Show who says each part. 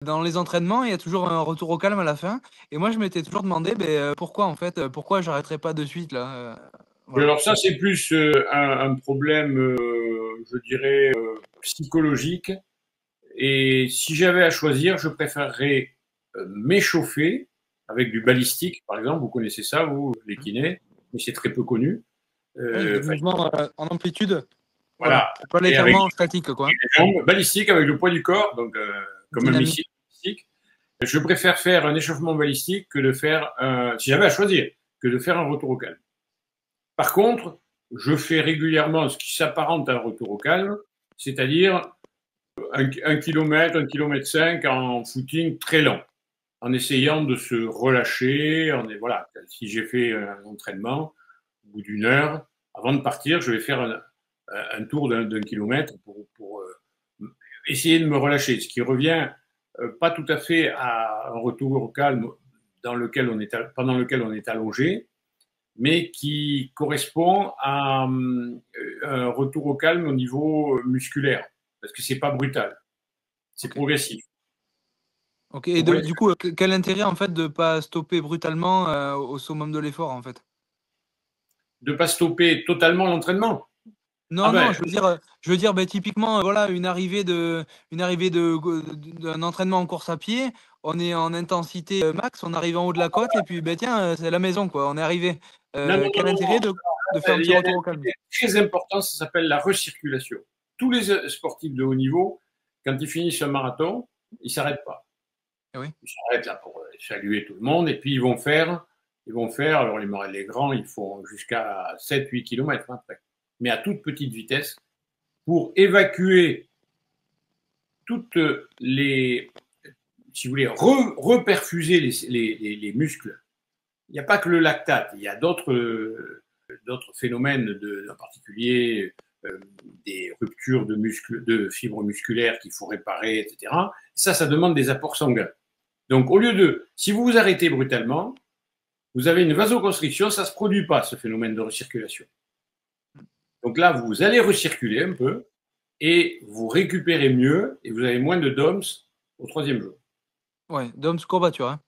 Speaker 1: Dans les entraînements, il y a toujours un retour au calme à la fin. Et moi, je m'étais toujours demandé pourquoi, en fait, pourquoi j'arrêterais pas de suite, là. Voilà.
Speaker 2: Alors ça, c'est plus un problème, je dirais, psychologique. Et si j'avais à choisir, je préférerais m'échauffer avec du balistique, par exemple. Vous connaissez ça, vous, les kinés, mais c'est très peu connu.
Speaker 1: Oui, des
Speaker 2: Enfin,
Speaker 1: mouvements en amplitude. Voilà.
Speaker 2: voilà.
Speaker 1: Pas
Speaker 2: Et avec
Speaker 1: l'étirement statique, quoi.
Speaker 2: les jambes, balistique avec le poids du corps, donc comme un missile
Speaker 1: Dynamique.
Speaker 2: balistique. Je préfère faire un échauffement balistique que de faire, si j'avais à choisir, que de faire un retour au calme. Par contre, je fais régulièrement ce qui s'apparente à un retour au calme, c'est-à-dire un kilomètre, 1,5 km en footing très lent, en essayant de se relâcher. Voilà, si j'ai fait un entraînement, au bout d'une heure, avant de partir, je vais faire un tour d'un kilomètre pour essayer de me relâcher, ce qui revient pas tout à fait à un retour au calme pendant lequel on est allongé, mais qui correspond à un retour au calme au niveau musculaire, parce que c'est pas brutal, c'est
Speaker 1: Ok.
Speaker 2: progressif.
Speaker 1: Ok. Et
Speaker 2: Vous voyez,
Speaker 1: du coup, quel intérêt, en fait, de pas stopper brutalement au summum de l'effort, en fait?
Speaker 2: de pas stopper totalement l'entraînement. Ah
Speaker 1: Non, non,
Speaker 2: ben,
Speaker 1: je veux dire, typiquement, voilà, d'un entraînement en course à pied, on est en intensité max, on arrive en haut de la côte, et puis, tiens, c'est la maison, quoi, on est arrivé.
Speaker 2: non, non, non,
Speaker 1: Quel
Speaker 2: non,
Speaker 1: intérêt
Speaker 2: non.
Speaker 1: de faire un
Speaker 2: Il
Speaker 1: petit
Speaker 2: y a un
Speaker 1: retour au calme?
Speaker 2: activité très important, ça s'appelle la recirculation. Tous les sportifs de haut niveau, quand ils finissent un marathon, ils s'arrêtent pas.
Speaker 1: Eh oui.
Speaker 2: Ils s'arrêtent là pour saluer tout le monde, et puis alors les grands, ils font jusqu'à 7-8 km après, mais à toute petite vitesse, pour évacuer toutes les, si vous voulez, reperfuser les muscles. Il n'y a pas que le lactate, il y a d'autres phénomènes, en particulier des ruptures de fibres musculaires qu'il faut réparer, etc. Ça demande des apports sanguins. Donc, si vous vous arrêtez brutalement, vous avez une vasoconstriction, ça ne se produit pas, ce phénomène de recirculation. Donc là, vous allez recirculer un peu et vous récupérez mieux et vous avez moins de DOMS au troisième jour.
Speaker 1: Ouais, d'hommes courbature, hein.